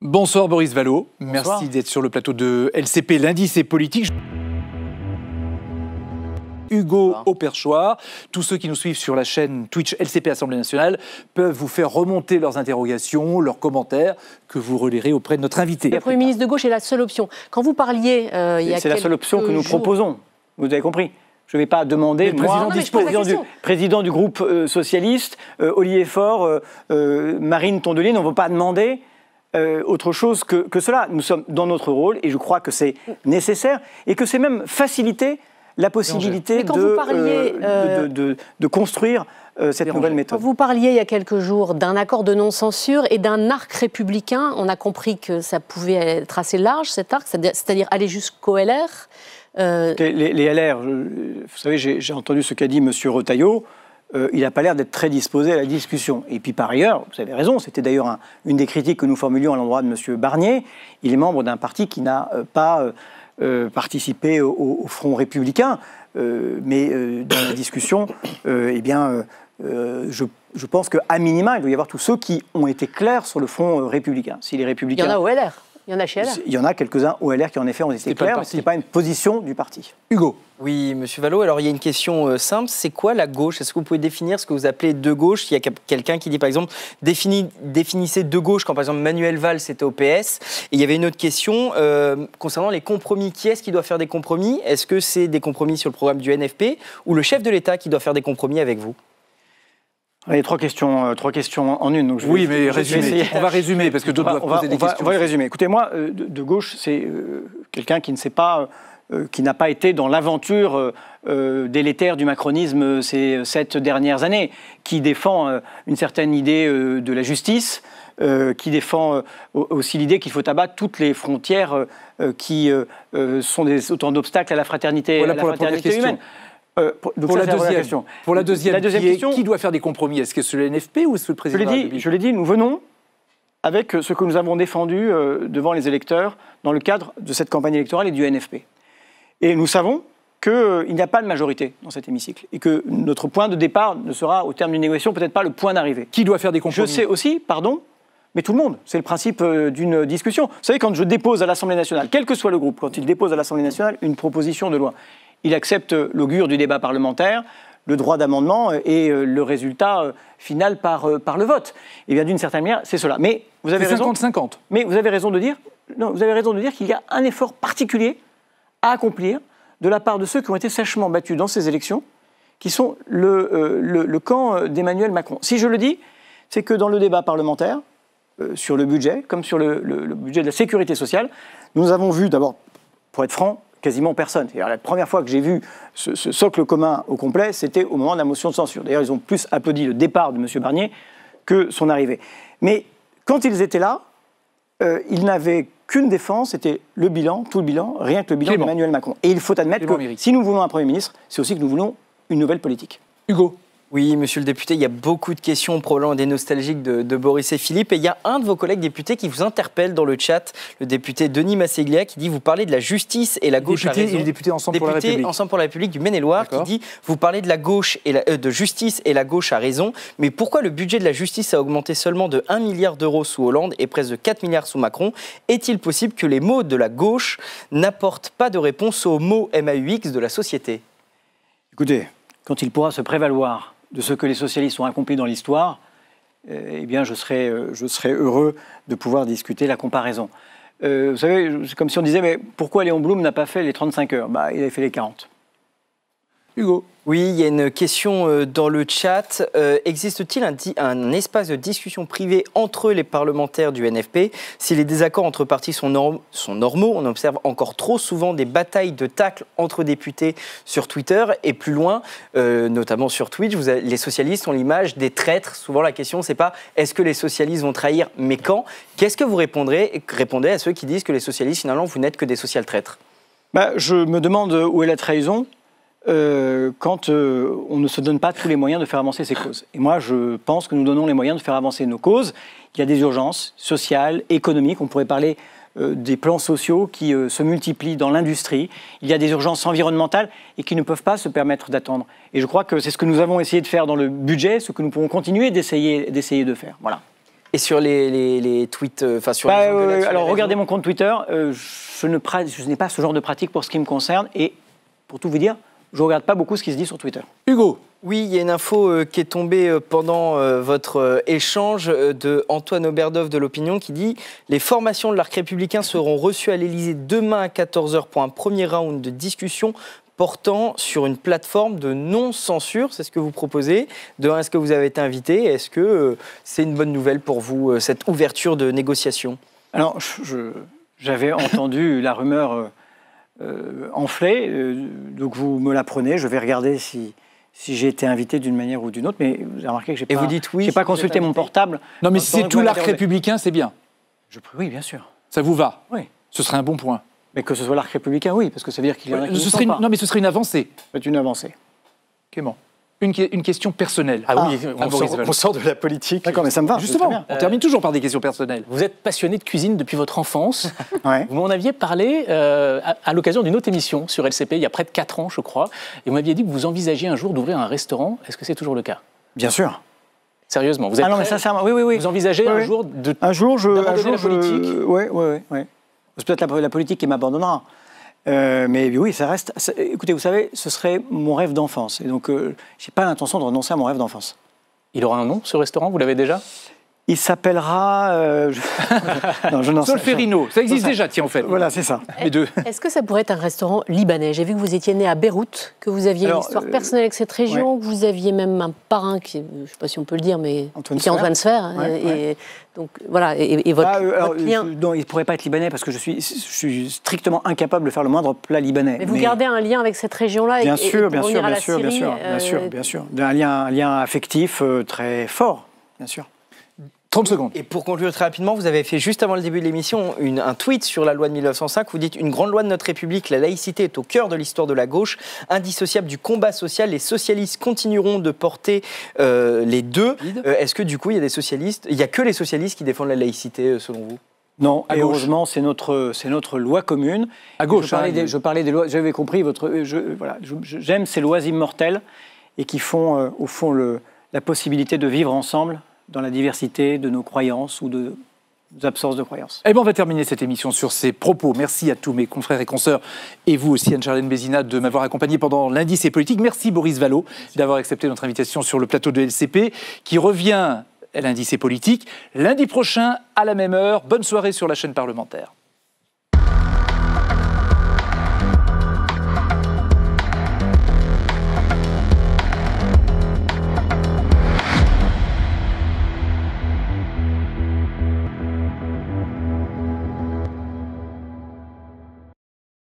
Bonsoir Boris Vallaud, Bonsoir. Merci d'être sur le plateau de LCP, lundi c'est politique. Hugo Auperchoir, tous ceux qui nous suivent sur la chaîne Twitch LCP Assemblée Nationale peuvent vous faire remonter leurs interrogations, leurs commentaires que vous relirez auprès de notre invité. Le Premier ministre de gauche est la seule option. Quand vous parliez il y a quelques jours... C'est la seule option que nous proposons, vous avez compris. Je ne vais pas demander, président du groupe socialiste, Olivier Faure, Marine Tondelier, on ne va pas demander autre chose que cela. Nous sommes dans notre rôle et je crois que c'est nécessaire et que c'est même faciliter la possibilité de construire cette nouvelle méthode. Quand vous parliez il y a quelques jours d'un accord de non-censure et d'un arc républicain, on a compris que ça pouvait être assez large cet arc, c'est-à-dire aller jusqu'au LR. Les LR, vous savez, j'ai entendu ce qu'a dit M. Retailleau, il n'a pas l'air d'être très disposé à la discussion. Et puis par ailleurs, vous avez raison, c'était d'ailleurs une des critiques que nous formulions à l'endroit de M. Barnier, il est membre d'un parti qui n'a pas participé au Front républicain, mais dans la discussion, je pense qu'à minima, il doit y avoir tous ceux qui ont été clairs sur le Front républicain. Si les républicains... Il y en a au LR. Il y en a chez LR. Il y en a quelques-uns au LR qui en effet ont été clairs, mais ce n'est pas une position du parti. Hugo. Oui, Monsieur Vallaud, alors il y a une question simple, c'est quoi la gauche? Est-ce que vous pouvez définir ce que vous appelez de gauche? Il y a quelqu'un qui dit par exemple, définissez de gauche quand par exemple Manuel Valls était au PS. Et il y avait une autre question concernant les compromis. Qui est-ce qui doit faire des compromis? Est-ce que c'est des compromis sur le programme du NFP ou le chef de l'État qui doit faire des compromis avec vous? Il y a trois questions en une. Donc on va résumer parce que d'autres doivent poser des questions. On va les résumer. Écoutez, moi, de gauche, c'est quelqu'un qui ne sait pas, qui n'a pas été dans l'aventure délétère du macronisme ces 7 dernières années, qui défend une certaine idée de la justice, qui défend aussi l'idée qu'il faut abattre toutes les frontières qui sont autant d'obstacles à la fraternité, humaine. Pour la deuxième question, qui doit faire des compromis? Est-ce que c'est le NFP ou c'est le président de la République? Je l'ai dit, nous venons avec ce que nous avons défendu devant les électeurs dans le cadre de cette campagne électorale et du NFP. Et nous savons qu'il n'y a pas de majorité dans cet hémicycle et que notre point de départ ne sera, au terme d'une négociation, peut-être pas le point d'arrivée. Qui doit faire des compromis? Je sais aussi, mais tout le monde. C'est le principe d'une discussion. Vous savez, quand je dépose à l'Assemblée nationale, quel que soit le groupe, quand il dépose à l'Assemblée nationale une proposition de loi, il accepte l'augure du débat parlementaire, le droit d'amendement et le résultat final par le vote. Et bien d'une certaine manière, c'est cela. Mais vous avez raison. 50-50. Mais vous avez raison de dire, qu'il y a un effort particulier à accomplir de la part de ceux qui ont été sèchement battus dans ces élections, qui sont le camp d'Emmanuel Macron. Si je le dis, c'est que dans le débat parlementaire, sur le budget, comme sur le budget de la sécurité sociale, nous avons vu d'abord, pour être franc, quasiment personne. La première fois que j'ai vu ce socle commun au complet, c'était au moment de la motion de censure. D'ailleurs, ils ont plus applaudi le départ de M. Barnier que son arrivée. Mais quand ils étaient là, ils n'avaient qu'une défense, c'était le bilan, tout le bilan, rien que le bilan d'Emmanuel Macron. Et il faut admettre que si nous voulons un Premier ministre, c'est aussi que nous voulons une nouvelle politique. Hugo. Oui, monsieur le député, il y a beaucoup de questions, probablement des nostalgiques de Boris et Philippe. Et il y a un de vos collègues députés qui vous interpelle dans le chat, le député Denis Masseglia, qui dit « Vous parlez de la justice et la gauche a raison ». Il est député Ensemble pour la République. Ensemble pour la République du Maine-et-Loire, qui dit « Vous parlez de la gauche et de justice et la gauche a raison, mais pourquoi le budget de la justice a augmenté seulement de 1 milliard d'euros sous Hollande et presque de 4 milliards sous Macron? Est-il possible que les mots de la gauche n'apportent pas de réponse aux mots MAUX de la société ?» Écoutez, quand il pourra se prévaloir de ce que les socialistes ont accompli dans l'histoire, eh bien je serais heureux de pouvoir discuter la comparaison. Vous savez, c'est comme si on disait, mais pourquoi Léon Blum n'a pas fait les 35 heures? Il avait fait les 40. Hugo. Oui, il y a une question dans le chat. Existe-t-il un espace de discussion privée entre les parlementaires du NFP? Si les désaccords entre partis sont normaux, on observe encore trop souvent des batailles de tacles entre députés sur Twitter. Et plus loin, notamment sur Twitch, les socialistes ont l'image des traîtres. Souvent, la question, c'est pas est-ce que les socialistes vont trahir, mais quand? Qu'est-ce que vous répondez à ceux qui disent que les socialistes, finalement, vous n'êtes que des social-traîtres? Je me demande où est la trahison. Quand on ne se donne pas tous les moyens de faire avancer ses causes. Et moi, je pense que nous donnons les moyens de faire avancer nos causes. Il y a des urgences sociales, économiques. On pourrait parler des plans sociaux qui se multiplient dans l'industrie. Il y a des urgences environnementales et qui ne peuvent pas se permettre d'attendre. Et je crois que c'est ce que nous avons essayé de faire dans le budget, ce que nous pourrons continuer d'essayer de faire. Voilà. Et sur les tweets, enfin sur les engueulades sur alors les regardez réseaux. mon compte Twitter, je n'ai pas ce genre de pratique pour ce qui me concerne et pour tout vous dire, je ne regarde pas beaucoup ce qui se dit sur Twitter. Hugo. Oui, il y a une info qui est tombée pendant votre échange de Antoine Oberdov de l'Opinion qui dit « Les formations de l'arc républicain seront reçues à l'Élysée demain à 14h pour un premier round de discussion portant sur une plateforme de non-censure. » C'est ce que vous proposez. De un, est-ce que vous avez été invité? Est-ce que c'est une bonne nouvelle pour vous, cette ouverture de négociation? Alors, j'avais entendu la rumeur enflée, donc vous me l'apprenez, je vais regarder si j'ai été invité d'une manière ou d'une autre, mais vous avez remarqué que j'ai vous dites oui, j'ai pas si vous consulté êtes mon invité. portable. Non, mais si c'est tout l'arc républicain, c'est bien. Oui, bien sûr. Ça vous va? Oui. Ce serait un bon point. Mais que ce soit l'arc républicain, oui, parce que ça veut dire qu'il y en a qui ne Ce sont serait pas. non, mais ce serait une avancée. C'est une avancée. Clément, une question personnelle. Ah oui, Boris Vallaud. on sort de la politique. D'accord, mais ça me va. Justement, c'est très on termine toujours par des questions personnelles. Vous êtes passionné de cuisine depuis votre enfance. bien. Ouais. Vous m'en aviez parlé à l'occasion d'une autre émission sur LCP, il y a près de 4 ans, je crois. Et vous m'aviez dit que vous envisagiez un jour d'ouvrir un restaurant. Est-ce que c'est toujours le cas? Bien sûr. Sérieusement, vous êtes Ah non, mais prêt? sincèrement, oui. Vous envisagez Oui, un oui. jour de... Un jour, d'abandonner la politique? Oui. C'est peut-être la politique qui m'abandonnera. Mais oui, ça reste. Écoutez, vous savez, ce serait mon rêve d'enfance. Et donc, je n'ai pas l'intention de renoncer à mon rêve d'enfance. Il aura un nom, ce restaurant, vous l'avez déjà? Il s'appellera. Non, je n'en sais Solferino, ça existe déjà, tiens, en fait. Voilà, c'est ça. Les deux. Est-ce que ça pourrait être un restaurant libanais? J'ai vu que vous étiez né à Beyrouth, que vous aviez Alors, une histoire personnelle avec cette région, que vous aviez même un parrain qui, je ne sais pas si on peut le dire, mais Antoine qui est Antoine Sfer. Ouais. Donc voilà, et votre, Alors, votre lien. non, il ne pourrait pas être libanais parce que je suis strictement incapable de faire le moindre plat libanais. Mais vous gardez un lien avec cette région-là? Bien et sûr, pour bien sûr, revenir à bien la sûr, bien Syrie, sûr, bien sûr. Un lien affectif très fort, bien sûr. 30 secondes. Et pour conclure très rapidement, vous avez fait juste avant le début de l'émission un tweet sur la loi de 1905. Vous dites « Une grande loi de notre République, la laïcité est au cœur de l'histoire de la gauche, indissociable du combat social. Les socialistes continueront de porter les deux. » Est-ce que du coup, il y a des socialistes, il n'y a que les socialistes qui défendent la laïcité selon vous? Non, À et gauche. heureusement, c'est notre loi commune. À gauche, Je parlais des lois, j'avais compris j'aime ces lois immortelles et qui font, au fond, la possibilité de vivre ensemble dans la diversité de nos croyances ou de nos absences de croyances. Eh bien, on va terminer cette émission sur ces propos. Merci à tous mes confrères et consoeurs, et vous aussi, Anne-Charlène Bézina, de m'avoir accompagné pendant l'Indice et politique. Merci Boris Vallaud d'avoir accepté notre invitation sur le plateau de LCP, qui revient à l'Indice et politique lundi prochain à la même heure. Bonne soirée sur la chaîne parlementaire.